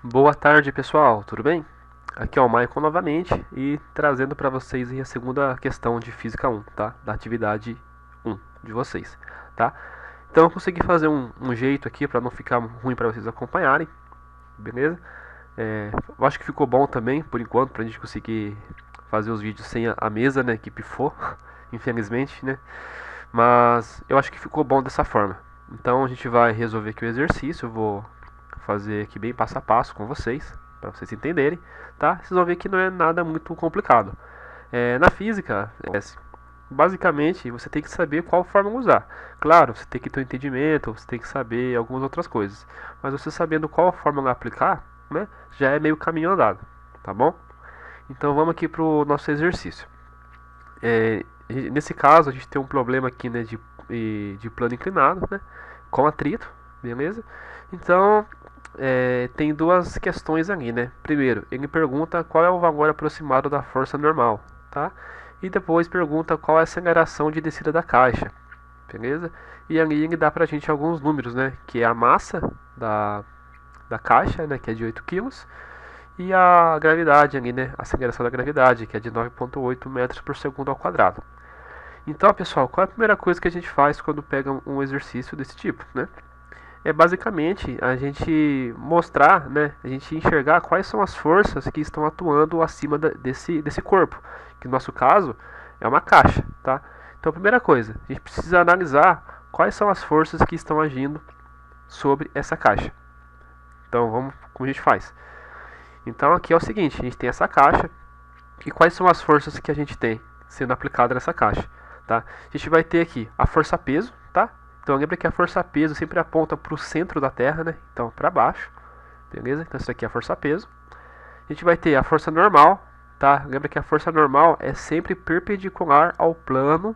Boa tarde, pessoal, tudo bem? Aqui é o Michael novamente e trazendo para vocês aí a segunda questão de Física 1, tá? Da atividade 1 de vocês, tá? Então eu consegui fazer um jeito aqui para não ficar ruim para vocês acompanharem, beleza? Eu acho que ficou bom também, por enquanto, pra gente conseguir fazer os vídeos sem a mesa, né, que pifou, infelizmente, né? Mas eu acho que ficou bom dessa forma. Então a gente vai resolver aqui o exercício, eu vou fazer aqui bem passo a passo com vocês, para vocês entenderem, tá? Vocês vão ver que não é nada muito complicado. Na física, basicamente você tem que saber qual fórmula usar. Claro, você tem que ter um entendimento, você tem que saber algumas outras coisas. Mas você sabendo qual fórmula aplicar, né, já é meio caminho andado, tá bom? Então vamos aqui para o nosso exercício. Nesse caso, a gente tem um problema aqui, né, de plano inclinado, né, com atrito, beleza? Então, tem duas questões ali, né? Primeiro, ele pergunta qual é o valor aproximado da força normal, tá? E depois pergunta qual é a aceleração de descida da caixa, beleza? E ali ele dá pra gente alguns números, né? Que é a massa da caixa, né? Que é de 8 quilos, e a gravidade ali, né? A aceleração da gravidade, que é de 9,8 metros por segundo ao quadrado. Então, pessoal, qual é a primeira coisa que a gente faz quando pega um exercício desse tipo, né? É basicamente a gente mostrar, né, a gente enxergar quais são as forças que estão atuando acima desse corpo, que no nosso caso é uma caixa, tá? Então, a primeira coisa, a gente precisa analisar quais são as forças que estão agindo sobre essa caixa. Então, vamos como a gente faz. Então, aqui é o seguinte, a gente tem essa caixa e quais são as forças que a gente tem sendo aplicada nessa caixa, tá? A gente vai ter aqui a força peso, tá? Então lembra que a força peso sempre aponta para o centro da Terra, né? Então para baixo, beleza? Então isso aqui é a força peso. A gente vai ter a força normal, tá? Lembra que a força normal é sempre perpendicular ao plano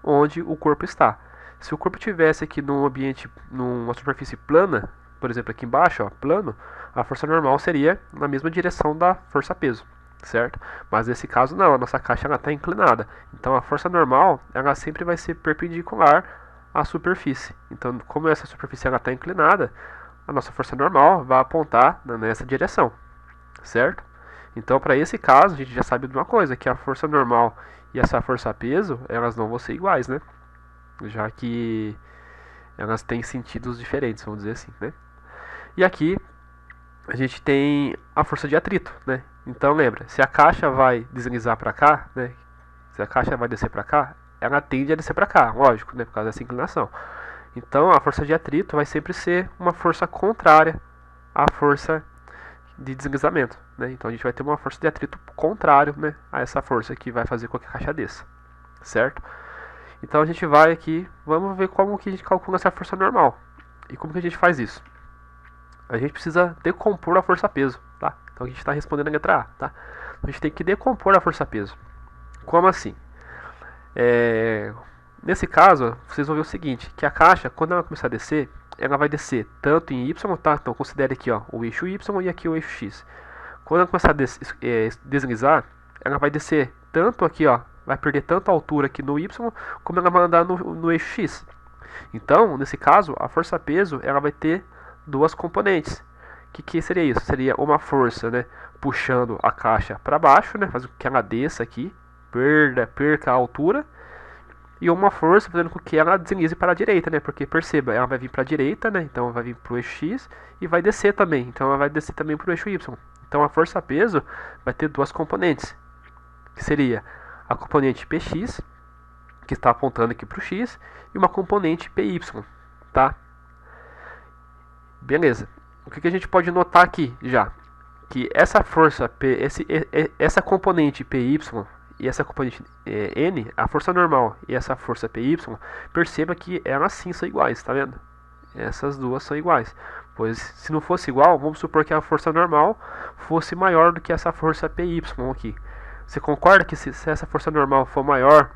onde o corpo está. Se o corpo tivesse aqui num ambiente, numa superfície plana, por exemplo aqui embaixo, ó, plano, a força normal seria na mesma direção da força peso, certo? Mas nesse caso não, a nossa caixa está inclinada. Então a força normal ela sempre vai ser perpendicular à superfície. Então, como essa superfície está inclinada, a nossa força normal vai apontar nessa direção, certo? Então, para esse caso, a gente já sabe de uma coisa, que a força normal e essa força peso, elas não vão ser iguais, né? Já que elas têm sentidos diferentes, vamos dizer assim, né? E aqui a gente tem a força de atrito, né? Então lembra, se a caixa vai deslizar para cá, né? Se a caixa vai descer para cá, ela tende a descer para cá, lógico, né? Por causa dessa inclinação. Então a força de atrito vai sempre ser uma força contrária à força de deslizamento, né? Então a gente vai ter uma força de atrito contrário, né, a essa força que vai fazer com que a caixa desça, certo? Então a gente vai aqui, vamos ver como que a gente calcula essa força normal. E como que a gente faz isso? A gente precisa decompor a força-peso, tá? Então a gente está respondendo a letra A, tá? A gente tem que decompor a força-peso. Como assim? Nesse caso, vocês vão ver o seguinte, que a caixa, quando ela começar a descer, ela vai descer tanto em Y, tá? Então considere aqui ó, o eixo Y e aqui o eixo X. Quando ela começar a deslizar, ela vai descer tanto aqui, ó, vai perder tanto a altura aqui no Y, como ela vai andar no eixo X. Então, nesse caso, a força-peso ela vai ter duas componentes. O que seria isso? Seria uma força, né, puxando a caixa para baixo, né, fazendo com que ela desça aqui, perca a altura, e uma força fazendo com que ela deslize para a direita, né, porque perceba, ela vai vir para a direita, né, então vai vir para o eixo X e vai descer também, então ela vai descer também para o eixo Y. Então a força-peso vai ter duas componentes, que seria a componente Px, que está apontando aqui para o X, e uma componente Py, tá? Beleza. O que a gente pode notar aqui já? Que essa força, essa componente Py e essa componente N, a força normal e essa força Py, perceba que elas sim são iguais, tá vendo? Essas duas são iguais. Pois se não fosse igual, vamos supor que a força normal fosse maior do que essa força Py aqui. Você concorda que se essa força normal for maior,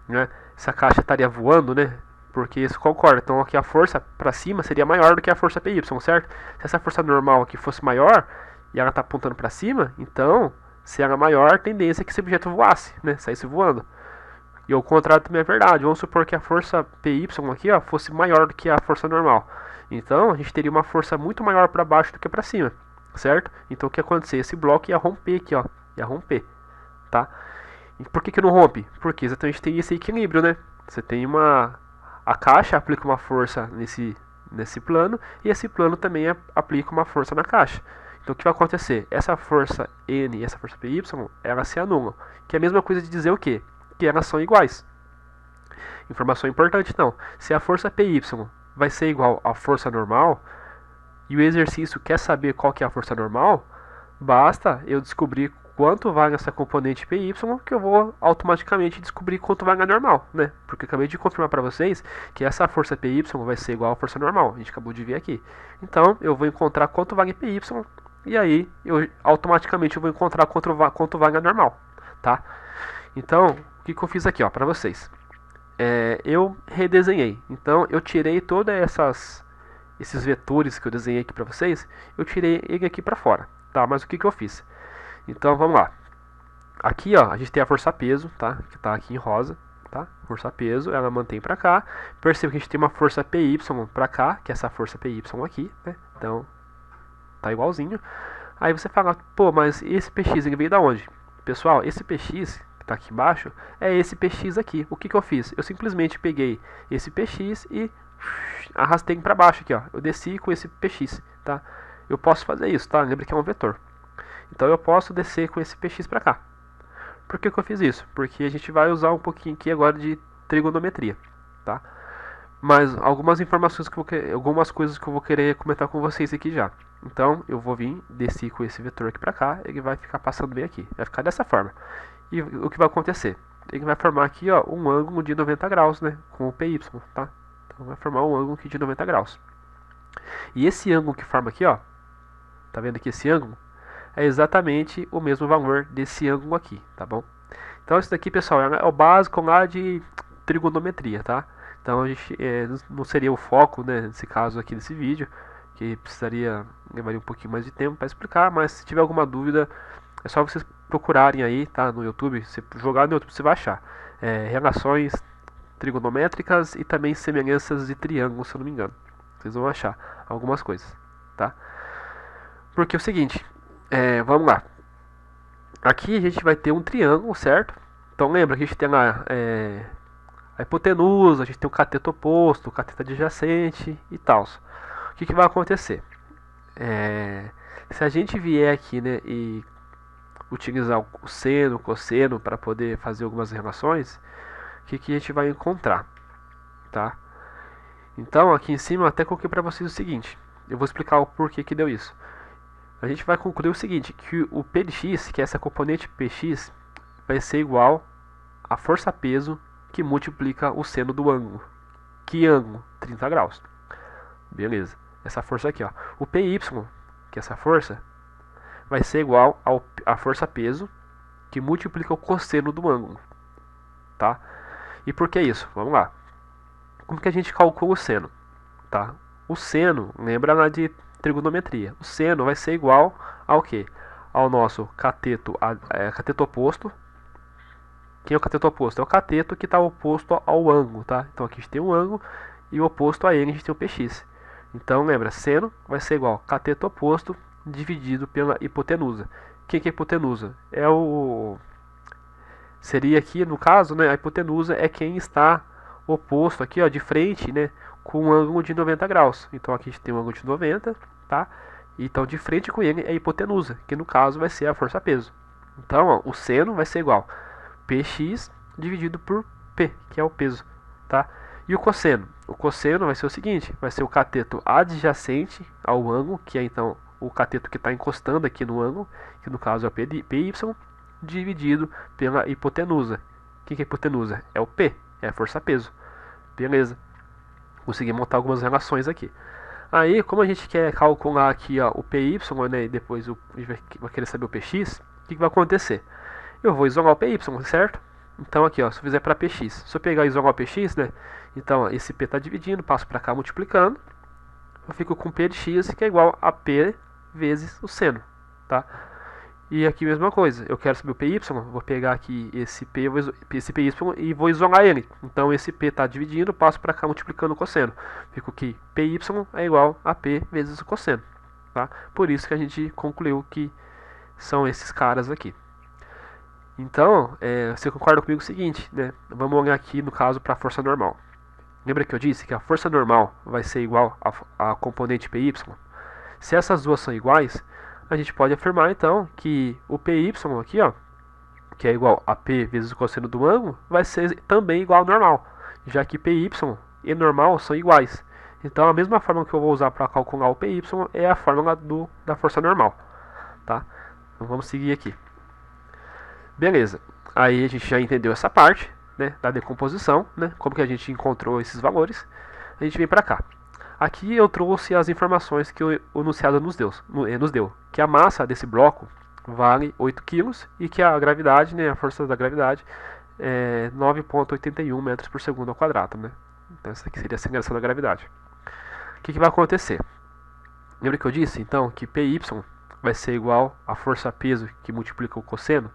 né, essa caixa estaria voando, né? Porque isso concorda. Então aqui a força para cima seria maior do que a força PY, certo? Se essa força normal aqui fosse maior e ela está apontando para cima, então se ela é maior, a tendência é que esse objeto voasse, né? Saísse voando. E o contrário também é verdade. Vamos supor que a força PY aqui ó, fosse maior do que a força normal. Então a gente teria uma força muito maior para baixo do que para cima. certo? Então o que ia acontecer? Esse bloco ia romper aqui, ó, ia romper, tá? E por que não rompe? Porque exatamente tem esse equilíbrio, né? Você tem a caixa aplica uma força nesse plano e esse plano também aplica uma força na caixa. Então o que vai acontecer? Essa força N e essa força PY, elas se anulam. Que é a mesma coisa de dizer o quê? Que elas são iguais. Informação importante não. Se a força PY vai ser igual à força normal, e o exercício quer saber qual que é a força normal, basta eu descobrir quanto vale essa componente PY, que eu vou automaticamente descobrir quanto vale a normal, né? Porque eu acabei de confirmar para vocês que essa força PY vai ser igual à força normal. A gente acabou de ver aqui. Então, eu vou encontrar quanto vale PY, e aí eu automaticamente eu vou encontrar quanto vale a normal, tá? Então, o que eu fiz aqui, ó, para vocês? Eu redesenhei. Então, eu tirei todas esses vetores que eu desenhei aqui para vocês, eu tirei ele aqui para fora, tá? Mas o que eu fiz? Então vamos lá. Aqui, ó, a gente tem a força peso, tá? Que tá aqui em rosa, tá? Força peso, ela mantém para cá. Perceba que a gente tem uma força PY para cá, que é essa força PY aqui, né? Então tá igualzinho. Aí você fala, pô, mas esse PX ele veio da onde? Pessoal, esse PX que tá aqui embaixo é esse PX aqui. O que eu fiz? Eu simplesmente peguei esse PX e arrastei para baixo aqui, ó. Eu desci com esse PX, tá? Eu posso fazer isso, tá? Lembra que é um vetor. Então eu posso descer com esse PX para cá. Por que eu fiz isso? Porque a gente vai usar um pouquinho aqui agora de trigonometria, tá? Mas algumas informações algumas coisas que eu vou querer comentar com vocês aqui já. Então eu vou vir, descer com esse vetor aqui para cá, ele vai ficar passando bem aqui. Vai ficar dessa forma. E o que vai acontecer? Ele vai formar aqui, ó, um ângulo de 90 graus, né? Com o PY, tá? Então vai formar um ângulo aqui de 90 graus. E esse ângulo que forma aqui, ó, tá vendo aqui esse ângulo? É exatamente o mesmo valor desse ângulo aqui, tá bom? Então isso daqui, pessoal, é o básico lá de trigonometria, tá? Então a gente não seria o foco, né, nesse caso aqui desse vídeo, que levaria um pouquinho mais de tempo para explicar, mas se tiver alguma dúvida, é só vocês procurarem aí, tá, no YouTube, se jogar no YouTube você vai achar relações trigonométricas e também semelhanças de triângulos, se eu não me engano. Vocês vão achar algumas coisas, tá? Porque é o seguinte, vamos lá. Aqui a gente vai ter um triângulo, certo? Então lembra que a gente tem lá a hipotenusa, a gente tem o cateto oposto, o cateto adjacente e tal. O que vai acontecer? Se a gente vier aqui, né, e utilizar o seno, o cosseno para poder fazer algumas relações, o que a gente vai encontrar, tá? Então aqui em cima eu até coloquei para vocês o seguinte, eu vou explicar o porquê que deu isso. A gente vai concluir o seguinte, que o P de x, que é essa componente Px, vai ser igual a força peso que multiplica o seno do ângulo. Que ângulo? 30 graus. Beleza. Essa força aqui, ó. O Py, que é essa força, vai ser igual à força peso que multiplica o cosseno do ângulo. Tá? E por que isso? Vamos lá. Como que a gente calcula o seno? Tá? O seno, lembra lá de trigonometria. O seno vai ser igual ao que? Ao nosso cateto oposto. Quem é o cateto oposto? É o cateto que está oposto ao ângulo, tá? Então aqui a gente tem um ângulo e o oposto a ele a gente tem o px. Então lembra, seno vai ser igual ao cateto oposto dividido pela hipotenusa. O que é hipotenusa? Seria aqui, no caso, né, a hipotenusa é quem está oposto aqui, ó, de frente, né, com um ângulo de 90 graus. Então aqui a gente tem um ângulo de 90, tá? Então de frente com ele é a hipotenusa, que no caso vai ser a força peso. Então, ó, o seno vai ser igual a Px dividido por P, que é o peso, tá? E o cosseno? O cosseno vai ser o seguinte, vai ser o cateto adjacente ao ângulo, que é então o cateto que está encostando aqui no ângulo, que no caso é o Py, dividido pela hipotenusa. O que é hipotenusa? É o P, é a força peso. Beleza. Consegui montar algumas relações aqui. Aí, como a gente quer calcular aqui, ó, o PY, né, e depois a gente vai querer saber o PX, o que vai acontecer? Eu vou isolar o PY, certo? Então aqui, ó, se eu fizer para PX, se eu pegar e isolar o PX, né, então ó, esse P está dividindo, passo para cá multiplicando, eu fico com P de x, que é igual a P vezes o seno, tá? E aqui a mesma coisa, eu quero saber o PY, vou pegar aqui esse PY e vou isolar ele. Então esse P está dividindo, passo para cá multiplicando o cosseno. Fico que PY é igual a P vezes o cosseno. tá? Por isso que a gente concluiu que são esses caras aqui. Então, você concorda comigo o seguinte, né? Vamos olhar aqui no caso para a força normal. Lembra que eu disse que a força normal vai ser igual a componente PY? Se essas duas são iguais, a gente pode afirmar então que o PY aqui, ó, que é igual a P vezes o cosseno do ângulo, vai ser também igual ao normal, já que PY e normal são iguais. Então a mesma fórmula que eu vou usar para calcular o PY é a fórmula da força normal, tá? Então vamos seguir aqui. Beleza, aí a gente já entendeu essa parte, né, da decomposição, né, como que a gente encontrou esses valores. A gente vem para cá. Aqui eu trouxe as informações que o enunciado nos deu, que a massa desse bloco vale 8 kg e que a gravidade, né, a força da gravidade, é 9,81 metros por segundo ao quadrado. Né? Então essa aqui seria a aceleração da gravidade. O que vai acontecer? Lembra que eu disse, então, que PY vai ser igual a força-peso que multiplica o cosseno?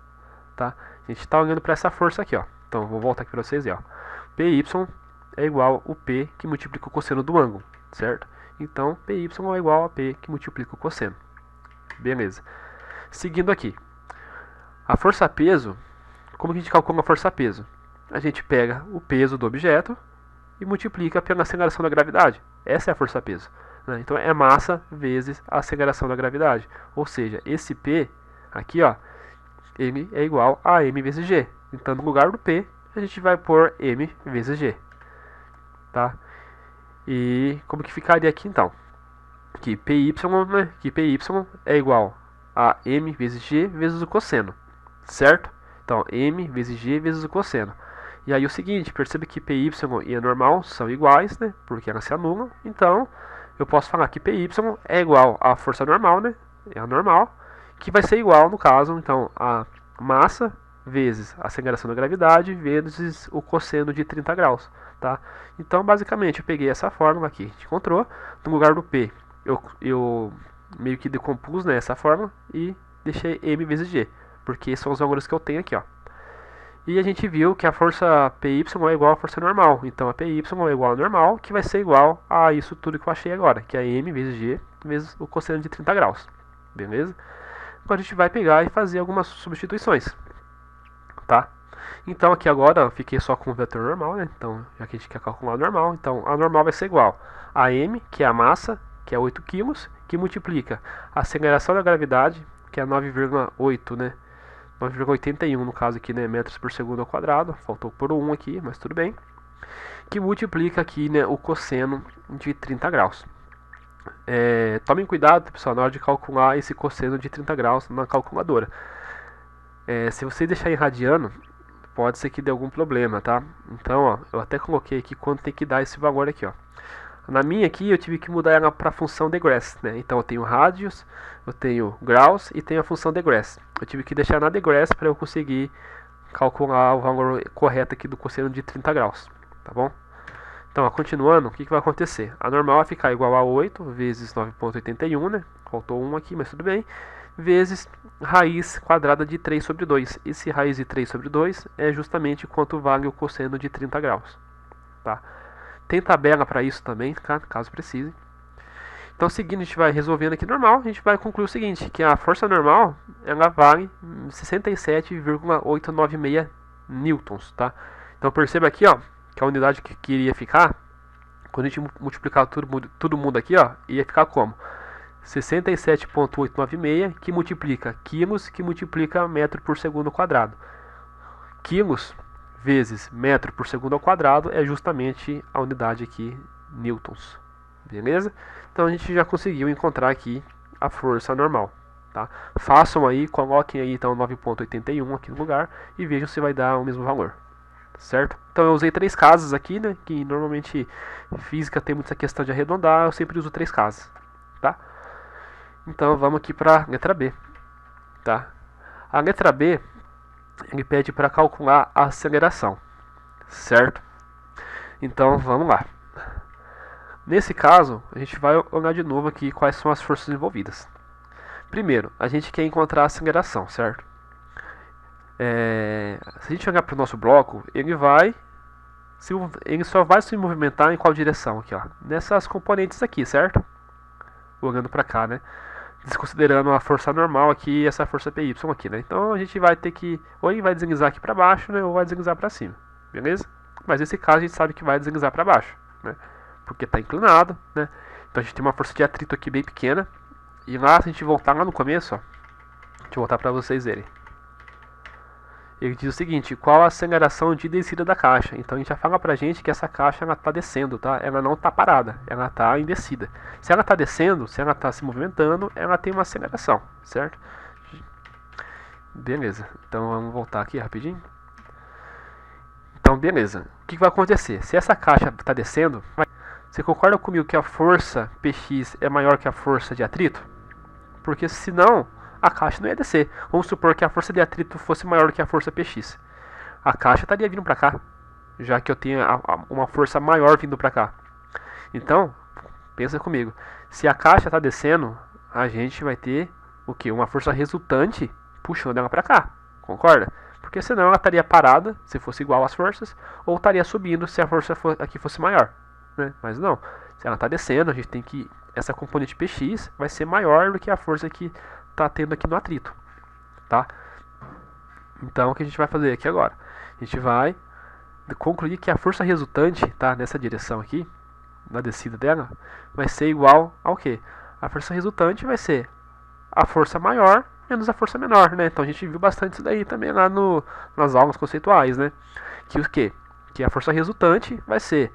Tá? A gente está olhando para essa força aqui, ó. Então vou voltar aqui para vocês, ó. PY é igual ao P que multiplica o cosseno do ângulo, certo? Então PY é igual a P que multiplica o cosseno. Beleza. Seguindo aqui, a força-peso, como que a gente calcula a força-peso? A gente pega o peso do objeto e multiplica pela aceleração da gravidade. Essa é a força-peso. Né? Então é massa vezes a aceleração da gravidade. Ou seja, esse P aqui, ó, M é igual a M vezes G. Então, no lugar do P, a gente vai pôr M vezes G. Tá? E como que ficaria aqui, então? Que PY, né? Que PY é igual a M vezes G vezes o cosseno. Certo? Então, M vezes G vezes o cosseno. E aí o seguinte, perceba que PY e a normal são iguais, né? Porque elas se anulam. Então, eu posso falar que PY é igual à força normal, né? É a normal, que vai ser igual, no caso, então, a massa vezes a aceleração da gravidade vezes o cosseno de 30 graus, tá? Então, basicamente, eu peguei essa fórmula aqui, a gente encontrou, no lugar do P, eu meio que decompus, né, essa fórmula e deixei M vezes G, porque são os valores que eu tenho aqui, ó. E a gente viu que a força PY é igual à força normal, então a PY é igual a normal, que vai ser igual a isso tudo que eu achei agora, que é M vezes G vezes o cosseno de 30 graus, beleza? Agora a gente vai pegar e fazer algumas substituições, tá? Então aqui agora eu fiquei só com o vetor normal, né? Então, já que a gente quer calcular o normal, então a normal vai ser igual a M, que é a massa, que é 8 kg, que multiplica a aceleração da gravidade, que é 9,8, né? 9,81 no caso aqui, né? Metros por segundo ao quadrado, faltou por 1 aqui, mas tudo bem. Que multiplica aqui, né, o cosseno de 30 graus. Tomem cuidado, pessoal, na hora de calcular esse cosseno de 30 graus na calculadora. Se você deixar em radiano, pode ser que dê algum problema, tá? Então, ó, eu até coloquei aqui quanto tem que dar esse valor aqui, ó. Na minha aqui, eu tive que mudar ela para a função degress, né? Então, eu tenho rádios, eu tenho graus e tenho a função degress. Eu tive que deixar na degress para eu conseguir calcular o valor correto aqui do cosseno de 30 graus, tá bom? Então, ó, continuando, o que vai acontecer? A normal vai ficar igual a 8 vezes 9,81, né? Faltou 1 aqui, mas tudo bem. Vezes raiz quadrada de 3 sobre 2. Esse raiz de 3 sobre 2 é justamente quanto vale o cosseno de 30 graus. Tá? Tem tabela para isso também, tá? Caso precise. Então, seguindo, a gente vai resolvendo aqui normal. A gente vai concluir o seguinte, que a força normal ela vale 67,896 newtons. Tá? Então, perceba aqui, ó, que a unidade que iria ficar, quando a gente multiplicar todo mundo aqui, ó, ia ficar como? 67,896, que multiplica quilos, que multiplica metro por segundo ao quadrado. Quilos vezes metro por segundo ao quadrado é justamente a unidade aqui, newtons. Beleza? Então a gente já conseguiu encontrar aqui a força normal. Tá? Façam aí, coloquem aí então 9,81 aqui no lugar e vejam se vai dar o mesmo valor. Certo? Então eu usei 3 casas aqui, né? Que normalmente física tem muita questão de arredondar, eu sempre uso 3 casas. Tá? Então vamos aqui para a letra B. Tá? A letra B, ele pede para calcular a aceleração. Certo? Então vamos lá. Nesse caso, a gente vai olhar de novo aqui quais são as forças envolvidas. Primeiro, a gente quer encontrar a aceleração, certo? Se a gente olhar para o nosso bloco, ele só vai se movimentar em qual direção aqui, ó? Nessas componentes aqui, certo? Olhando para cá, né? desconsiderando a força normal aqui e essa força PY aqui, né? Então a gente vai ter que, ou vai deslizar aqui para baixo, né, ou vai deslizar para cima, beleza? Mas nesse caso a gente sabe que vai deslizar para baixo, né? Porque está inclinado, né? Então a gente tem uma força de atrito aqui bem pequena. E lá, se a gente voltar lá no começo, ó, deixa eu voltar para vocês verem. Ele diz o seguinte: qual a aceleração de descida da caixa? Então a gente já fala pra gente que essa caixa ela está descendo, tá? Ela não está parada, ela está em descida. Se ela está descendo, se ela está se movimentando, ela tem uma aceleração, certo? Beleza, então vamos voltar aqui rapidinho. Então beleza, o que vai acontecer? Se essa caixa está descendo, você concorda comigo que a força Px é maior que a força de atrito? Porque senão a caixa não ia descer. Vamos supor que a força de atrito fosse maior que a força Px. A caixa estaria vindo para cá, já que eu tenho uma força maior vindo para cá. Então, pensa comigo. Se a caixa está descendo, a gente vai ter o que? Uma força resultante puxando ela para cá. Concorda? Porque senão ela estaria parada, se fosse igual às forças, ou estaria subindo se a força aqui fosse maior. Né? Mas não. Se ela está descendo, a gente tem que... essa componente Px vai ser maior do que a força que está tendo aqui no atrito, tá? Então o que a gente vai fazer aqui agora? A gente vai concluir que a força resultante, tá, nessa direção aqui, na descida dela, vai ser igual ao que? A força resultante vai ser a força maior menos a força menor, né? Então a gente viu bastante isso daí também lá nas aulas conceituais, né? Que o que? Que a força resultante vai ser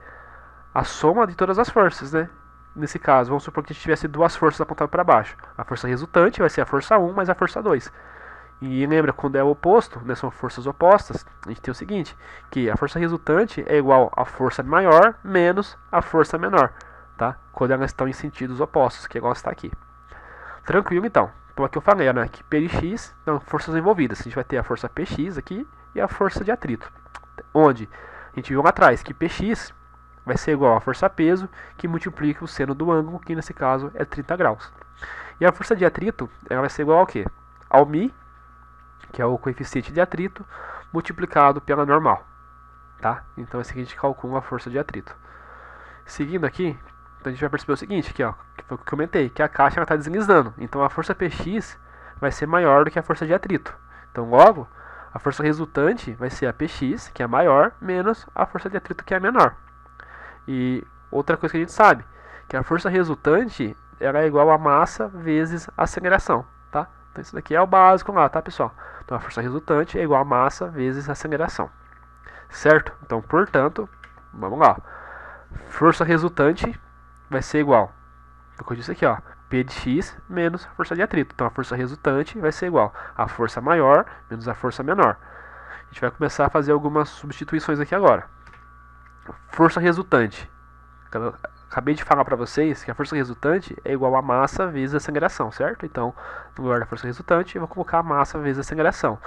a soma de todas as forças, né? Nesse caso, vamos supor que a gente tivesse duas forças apontadas para baixo. A força resultante vai ser a força 1 mais a força 2. E lembra, quando é o oposto, né, são forças opostas, a gente tem o seguinte, que a força resultante é igual à força maior menos a força menor, tá? Quando elas estão em sentidos opostos, que é igual está aqui. Tranquilo, então. Então aqui eu falei, né, que Px, são forças envolvidas. A gente vai ter a força Px aqui e a força de atrito. Onde a gente viu lá atrás que Px vai ser igual a força peso que multiplica o seno do ângulo, que nesse caso é 30 graus. E a força de atrito ela vai ser igual ao quê? Ao μ, que é o coeficiente de atrito, multiplicado pela normal. Tá? Então assim a gente calcula a força de atrito. Seguindo aqui, então a gente vai perceber o seguinte, aqui, ó, que foi o que eu comentei, que a caixa está deslizando. Então a força Px vai ser maior do que a força de atrito. Então logo, a força resultante vai ser a Px, que é maior, menos a força de atrito, que é menor. E outra coisa que a gente sabe, que a força resultante ela é igual a massa vezes a aceleração, tá? Então isso daqui é o básico lá, tá, pessoal? Então a força resultante é igual a massa vezes a aceleração, certo? Então, portanto, vamos lá. Força resultante vai ser igual, como eu disse aqui, ó, P de x menos a força de atrito. Então a força resultante vai ser igual a força maior menos a força menor. A gente vai começar a fazer algumas substituições aqui agora. Força resultante. Eu acabei de falar para vocês que a força resultante é igual a massa vezes a aceleração, certo? Então, no lugar da força resultante, eu vou colocar a massa vezes a aceleração,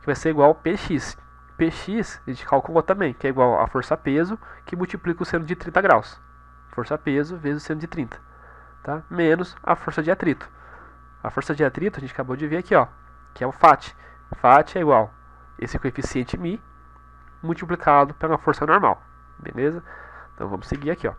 que vai ser igual a Px. Px a gente calculou também, que é igual a força peso, que multiplica o seno de 30 graus. Força peso vezes o seno de 30, tá? Menos a força de atrito. A força de atrito a gente acabou de ver aqui, ó, que é o Φ. Φ é igual a esse coeficiente μ multiplicado pela força normal. Beleza? Então vamos seguir aqui, ó.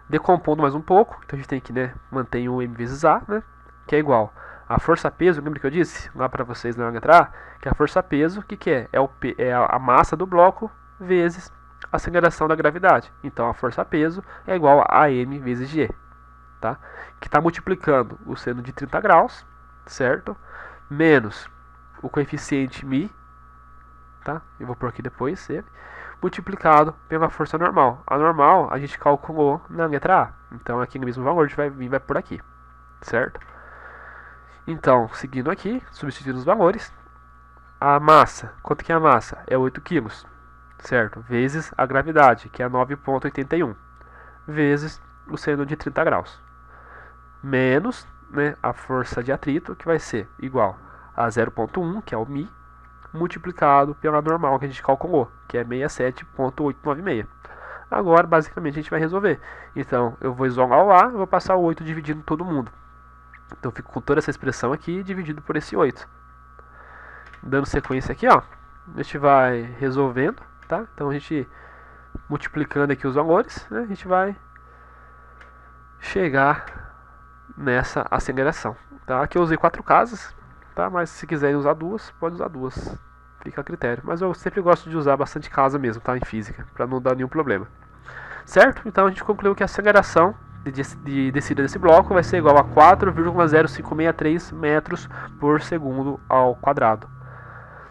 Decompondo mais um pouco, então a gente tem que, né, manter o m vezes a, né, que é igual a força peso. Lembra que eu disse lá para vocês na letra A, que a força peso, o que é? É a massa do bloco vezes a aceleração da gravidade. Então a força peso é igual a m vezes g, tá? Que está multiplicando o seno de 30 graus, certo? Menos o coeficiente μ, tá? Eu vou por aqui depois, ele, multiplicado pela força normal. A normal a gente calculou na letra A. Então aqui no mesmo valor a gente vai vir vai por aqui, certo? Então, seguindo aqui, substituindo os valores, a massa, quanto que é a massa? É 8 kg, certo? Vezes a gravidade, que é 9,81, vezes o seno de 30 graus, menos, né, a força de atrito, que vai ser igual a 0,1, que é o μ, multiplicado pela normal que a gente calculou, que é 67,896. Agora, basicamente, a gente vai resolver. Então, eu vou isolar o A, eu vou passar o 8 dividindo todo mundo. Então, eu fico com toda essa expressão aqui dividido por esse 8. Dando sequência aqui, ó, a gente vai resolvendo, tá? Então, a gente multiplicando aqui os valores, né, a gente vai chegar nessa aceleração, tá? Aqui eu usei 4 casas, tá? Mas se quiserem usar duas, pode usar duas, fica a critério. Mas eu sempre gosto de usar bastante casa mesmo, tá? Em física, para não dar nenhum problema. Certo? Então a gente concluiu que a aceleração de descida desse bloco vai ser igual a 4,0563 metros por segundo ao quadrado.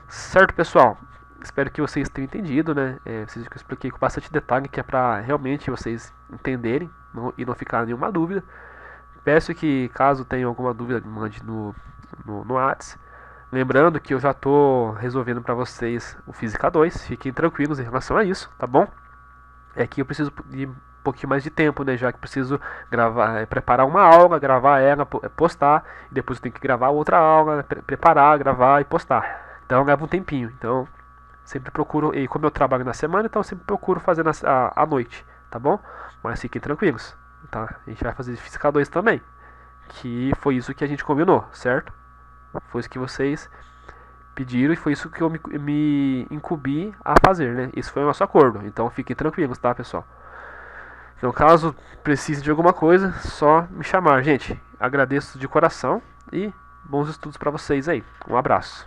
Certo, pessoal? Espero que vocês tenham entendido, né? Vocês que eu expliquei com bastante detalhe, que é para realmente vocês entenderem e não ficar nenhuma dúvida. Peço que, caso tenha alguma dúvida, mande no WhatsApp. Lembrando que eu já estou resolvendo para vocês o Física 2. Fiquem tranquilos em relação a isso, tá bom? É que eu preciso de um pouquinho mais de tempo, né? Já que preciso gravar, preparar uma aula, gravar ela, postar. E depois eu tenho que gravar outra aula, preparar, gravar e postar. Então leva um tempinho. Então sempre procuro, e como eu trabalho na semana, então sempre procuro fazer à noite, tá bom? Mas fiquem tranquilos, tá? A gente vai fazer Física 2 também, que foi isso que a gente combinou, certo? Foi isso que vocês pediram e foi isso que eu me incumbi a fazer, né? Isso foi o nosso acordo, então fiquem tranquilos, tá, pessoal? Então, caso precise de alguma coisa, só me chamar, gente. Agradeço de coração e bons estudos para vocês aí. Um abraço.